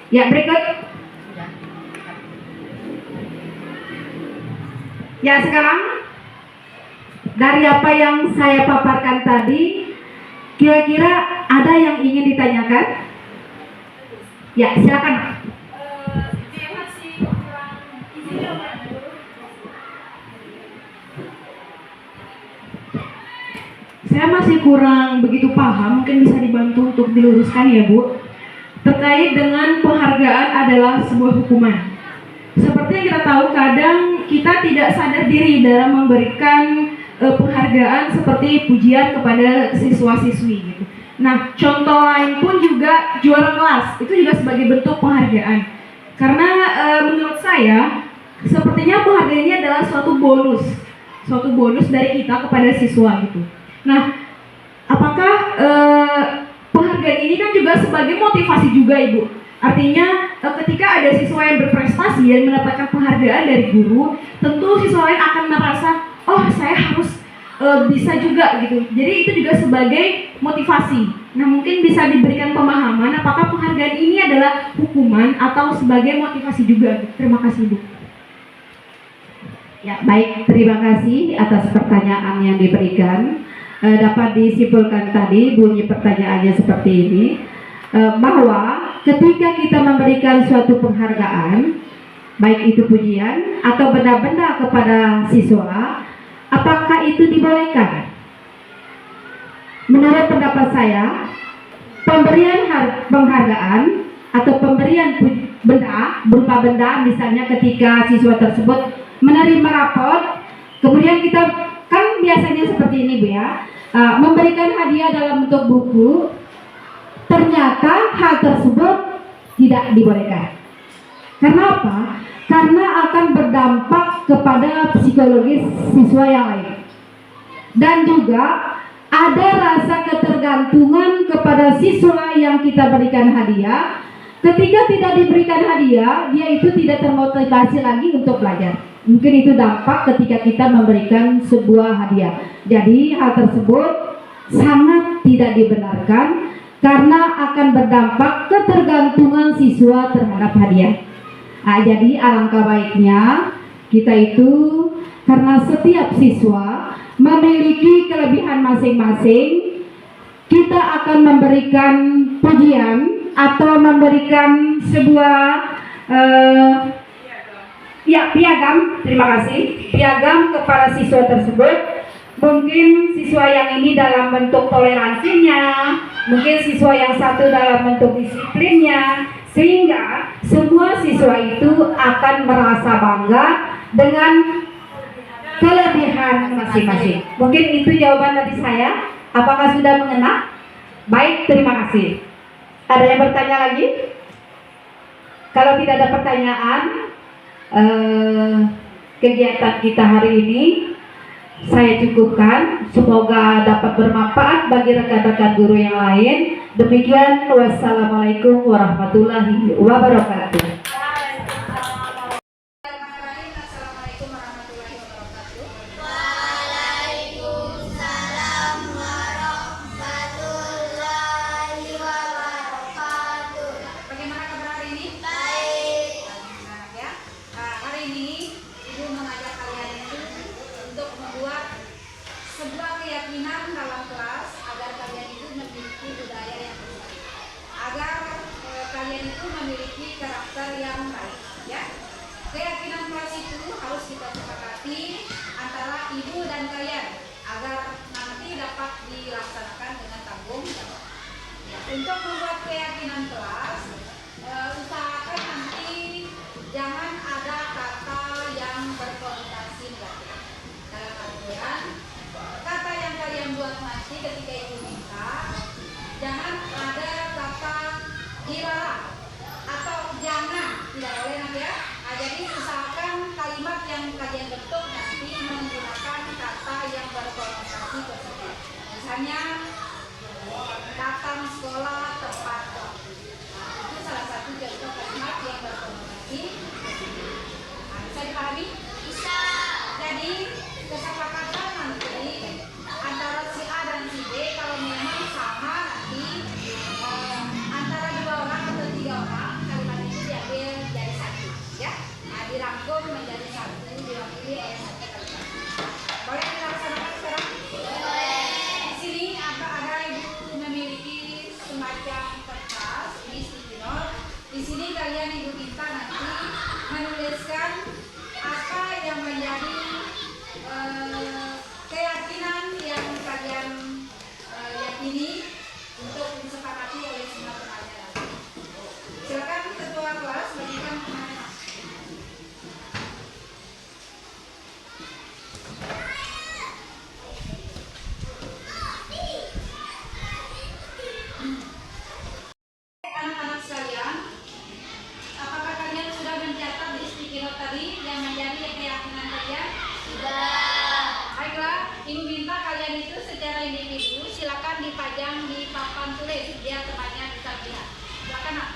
Ya, berikut. Ya, sekarang dari apa yang saya paparkan tadi, kira-kira ada yang ingin ditanyakan? Ya, silakan.
Saya masih kurang begitu paham, mungkin bisa dibantu untuk diluruskan ya Bu. Terkait dengan penghargaan adalah sebuah hukuman. Seperti yang kita tahu, kadang kita tidak sadar diri dalam memberikan penghargaan seperti pujian kepada siswa-siswi gitu. Nah, contoh lain pun juga juara kelas, itu juga sebagai bentuk penghargaan. Karena menurut saya, sepertinya penghargaan ini adalah suatu bonus dari kita kepada siswa gitu. Nah, apakah penghargaan ini kan juga sebagai motivasi juga Ibu? Artinya ketika ada siswa yang berprestasi dan mendapatkan penghargaan dari guru, tentu siswa lain akan merasa, oh saya harus bisa juga gitu. Jadi itu juga sebagai motivasi. Nah, mungkin bisa diberikan pemahaman apakah penghargaan ini adalah hukuman atau sebagai motivasi juga. Terima kasih Bu.
Ya, baik, terima kasih atas pertanyaan yang diberikan. Dapat disimpulkan tadi bunyi pertanyaannya seperti ini, bahwa ketika kita memberikan suatu penghargaan, baik itu pujian atau benda-benda kepada siswa, apakah itu dibolehkan? Menurut pendapat saya, pemberian penghargaan atau pemberian benda berupa benda, misalnya ketika siswa tersebut menerima rapor, kemudian kita kan biasanya seperti ini Bu ya, memberikan hadiah dalam bentuk buku, ternyata hal tersebut tidak dibolehkan. Karena apa? Karena akan berdampak kepada psikologis siswa yang lain. Dan juga ada rasa ketergantungan kepada siswa yang kita berikan hadiah. Ketika tidak diberikan hadiah, dia itu tidak termotivasi lagi untuk belajar. Mungkin itu dampak ketika kita memberikan sebuah hadiah. Jadi hal tersebut sangat tidak dibenarkan karena akan berdampak ketergantungan siswa terhadap hadiah. Jadi alangkah baiknya kita itu, karena setiap siswa
memiliki kelebihan masing-masing. Kita akan memberikan pujian atau memberikan sebuah piagam, terima kasih, piagam kepada siswa tersebut. Mungkin siswa yang ini dalam bentuk toleransinya, mungkin siswa yang satu dalam bentuk disiplinnya, sehingga semua siswa itu akan merasa bangga dengan kelebihan masing-masing. Mungkin itu jawaban dari saya. Apakah sudah mengena? Baik, terima kasih. Ada yang bertanya lagi? Kalau tidak ada pertanyaan, kegiatan kita hari ini saya cukupkan. Semoga dapat bermanfaat bagi rekan-rekan guru yang lain. Demikian, wassalamualaikum warahmatullahi wabarakatuh.
Assalamualaikum warahmatullahi wabarakatuh. Bagaimana kabar hari ini? Baik. Nah, ya. Hari ini Ibu mengajak kalian untuk membuat sebuah keyakinan dalam kelas agar kalian itu memiliki budaya yang bersih, agar kalian itu memiliki karakter yang baik. Ya, keyakinan kelas itu harus kita sepakati antara ibu dan kalian agar nanti dapat dilaksanakan dengan tanggung jawab. Ya, untuk membuat keyakinan kelas, usahakan nanti jangan ada kata yang berkonotasi negatif. Dalam artian, kata yang kalian buat nanti ketika ibu minta, jangan ada kata dilarang atau jangan, tidak boleh nanti ya. Nah, jadi usahakan kalimat yang kalian bentuk nanti menggunakan kata yang berkonotasi positif. Misalnya, datang sekolah tepat waktu. Nah, itu salah satu contoh kalimat yang berkonotasi positif. Nah, bisa dipahami? Bisa. Jadi kesepakatan nanti antara si A dan si B, kalau memang sama nanti antara 2 orang atau 3 orang, kalimat itu diambil jadi satu, ya. Nah, dirangkum menjadi satu, diwakili oleh satu kalimat. Boleh dilaksanakan sekarang? Boleh. Di sini ada ibu memiliki semacam kertas, ini sticky note. Di sini kalian ibu minta nanti menuliskan apa yang menjadi keyakinan yang kalian yakini untuk disepakati oleh semua temannya. Silakan ketua kelas bagikan teman-teman. Anak-anak sekalian, apakah kalian sudah mencatat di sticky note tadi yang menjadi keyakinan kalian? Sudah. Baiklah, ibu minta kalian itu secara individu silakan dipajang di papan tulis biar temannya bisa lihat. Silakan, Nak.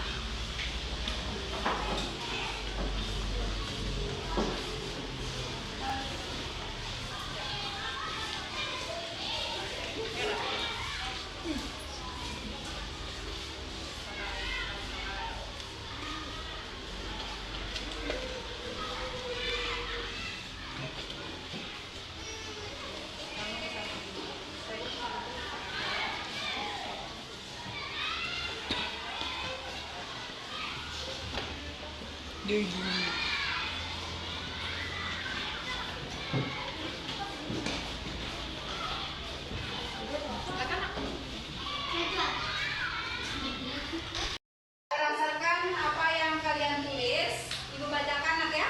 Berdasarkan apa yang kalian tulis, ibu bacakan, Nak, ya.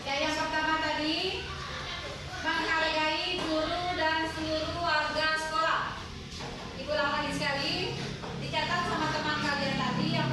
Ya, yang pertama tadi, menghargai guru dan seluruh warga sekolah. Ibu ulang lagi sekali, dicatat sama teman kalian tadi. Yang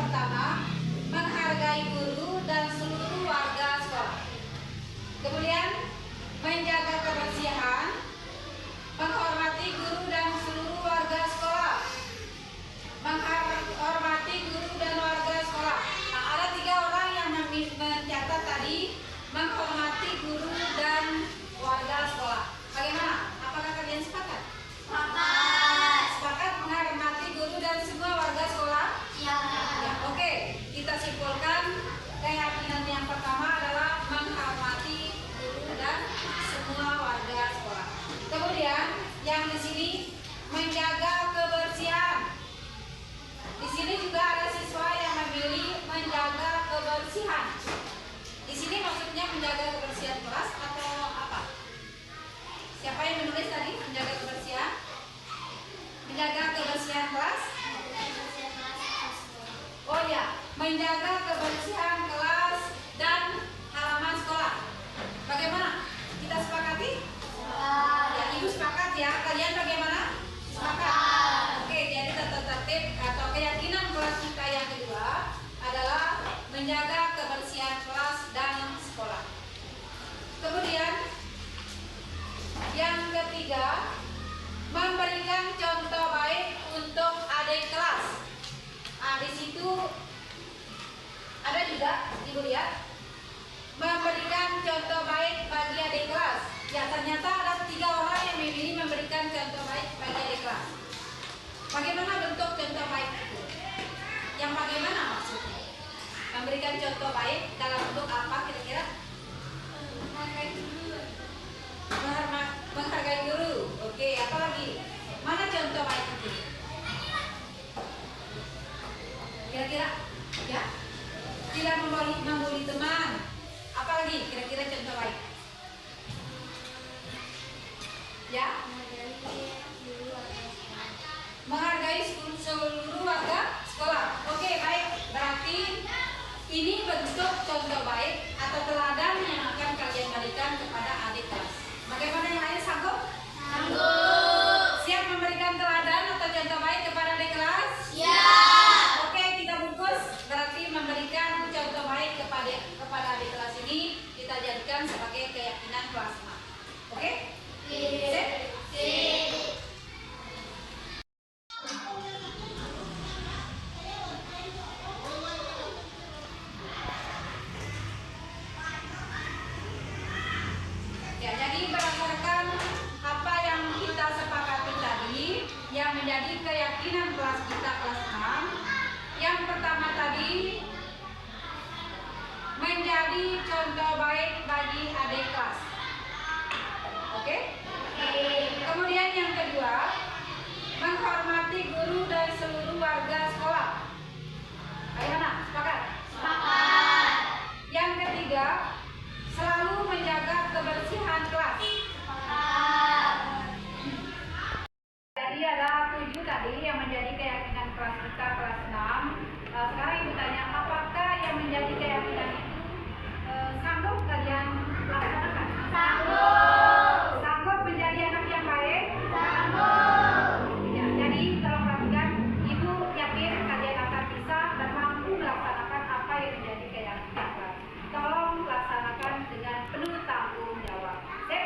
menjaga kebersihan kelas dan halaman sekolah. Bagaimana? Kita sepakati? Ya, Ibu sepakat ya. Kalian bagaimana? Sepakat. Oke, jadi tata tertib atau keyakinan kelas kita yang kedua adalah menjaga kebersihan kelas dan sekolah. Kemudian yang ketiga, memberikan contoh baik untuk adik kelas. Di situ ada juga, Ibu lihat, memberikan contoh baik bagi adik kelas. Ya, ternyata ada 3 orang yang memilih memberikan contoh baik bagi adik kelas. Bagaimana bentuk contoh baik itu? Yang bagaimana maksudnya? Memberikan contoh baik dalam bentuk apa kira-kira? Menghargai guru. Oke, apa lagi? Mana contoh baik itu? Kira-kira? Ya? Tidak membuli teman. Apa lagi kira-kira contoh baik? Ya? Menghargai seluruh warga sekolah. Oke, baik. Berarti ini bentuk contoh baik atau teladan yang akan kalian berikan kepada adik kelas. Bagaimana yang lain, sanggup? Sanggup. Siap memberikan teladan atau contoh baik kepada adik kelas? Siap. Oke, kita bungkus. Berarti memberikan contoh baik kepada adik kelas ini kita jadikan sebagai keyakinan kelas 6. Oke? Sip? Sip. Ya, jadi berdasarkan apa yang kita sepakati tadi, yang menjadi keyakinan kelas kita kelas 6, yang pertama tadi menjadi contoh baik bagi adik kelas. Oke? Kemudian yang kedua, menghormati guru dan seluruh warga sekolah. Bagaimana? Sepakat? Sepakat. Yang ketiga, selalu menjaga kebersihan kelas. Sepakat. Jadi ada 7 tadi yang menjadi keyakinan kelas kita kelas 6. Sekarang Ibu tanya, apakah yang menjadi keyakinan itu sanggup kalian laksanakan? Sanggup. Sanggup menjadi anak yang baik? Sanggup. Ya, jadi tolong perhatikan, Ibu yakin kalian akan bisa dan mampu melaksanakan apa yang menjadi keyakinan kelas. Tolong laksanakan dengan penuh tanggung jawab. Sip?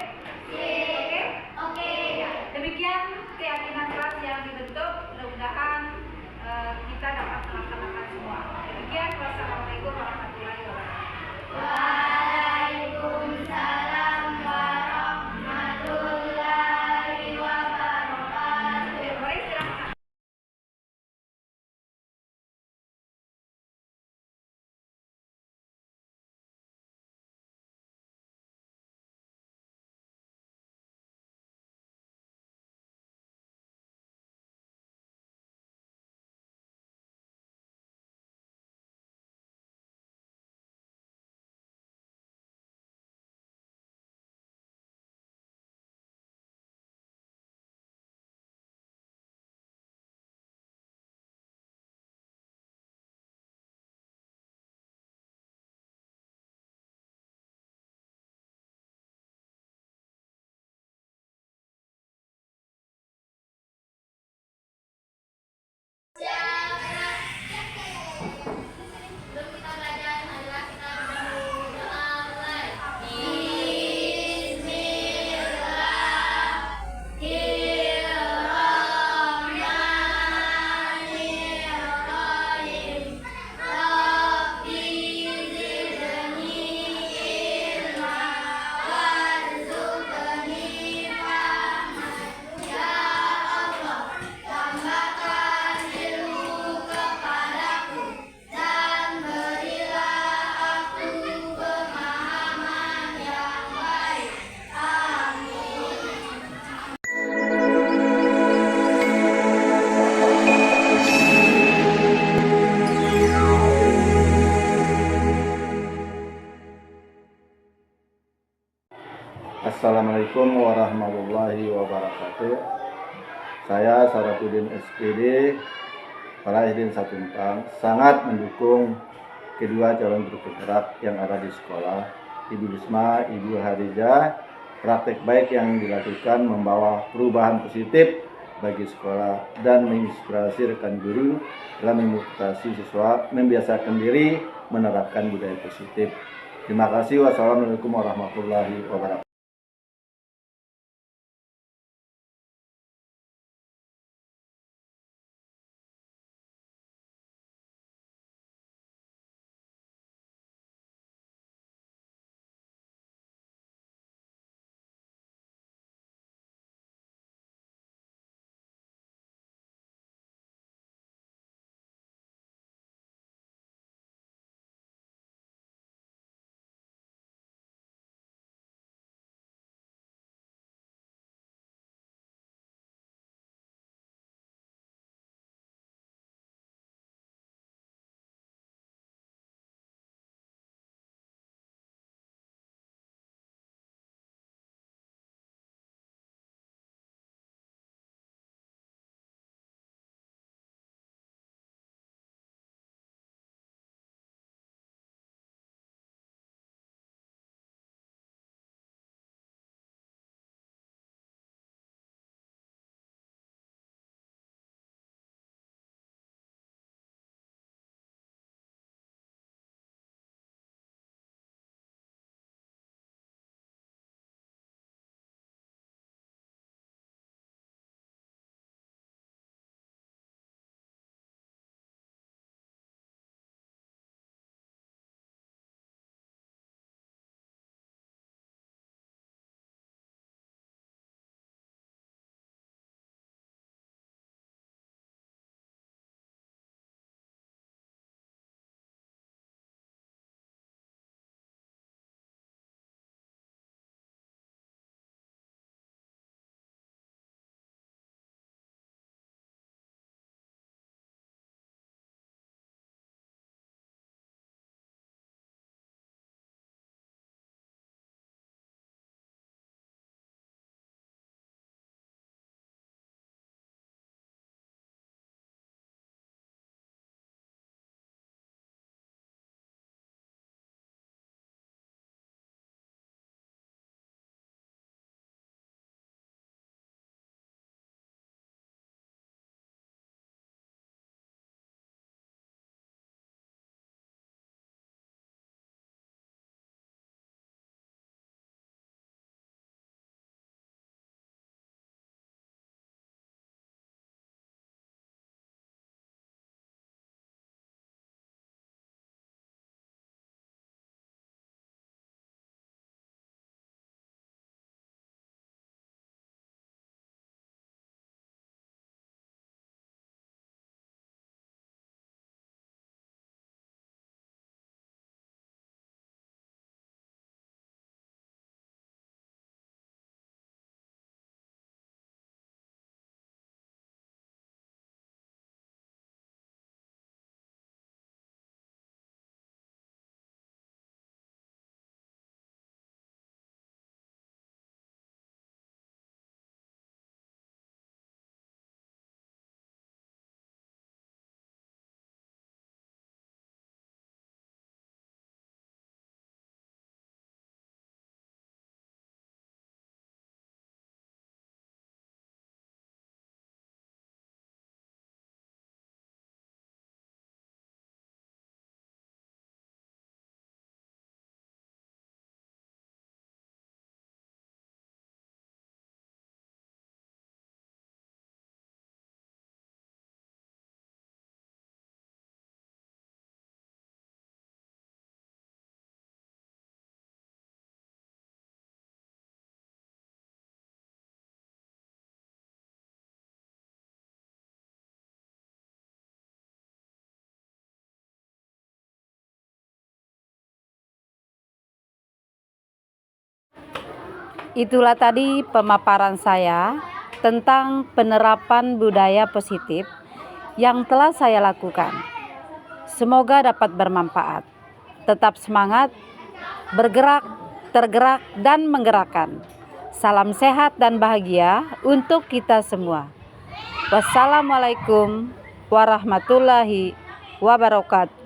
Sip. Oke? Oke. Ya, demikian keyakinan kelas yang dibentuk. Mudah-mudahan kita dapat melaksanakan semua. Demikian, wassalamualaikum warahmatullahi wabarakatuh. Waalaikumsalam warahmatullahi wabarakatuh. Mari silakan.
Assalamualaikum warahmatullahi wabarakatuh. Saya Sarafuddin SPD Kepala SD 1 Empang sangat mendukung kedua calon guru penggerak yang ada di sekolah, Ibu Risma, Ibu Hariza. Praktek baik yang dilakukan membawa perubahan positif bagi sekolah dan menginspirasi rekan guru dalam memotivasi siswa membiasakan diri menerapkan budaya positif. Terima kasih. Wassalamualaikum warahmatullahi wabarakatuh.
Itulah tadi pemaparan saya tentang penerapan budaya positif yang telah saya lakukan. Semoga dapat bermanfaat. Tetap semangat, bergerak, tergerak, dan menggerakkan. Salam sehat dan bahagia untuk kita semua. Wassalamualaikum
warahmatullahi wabarakatuh.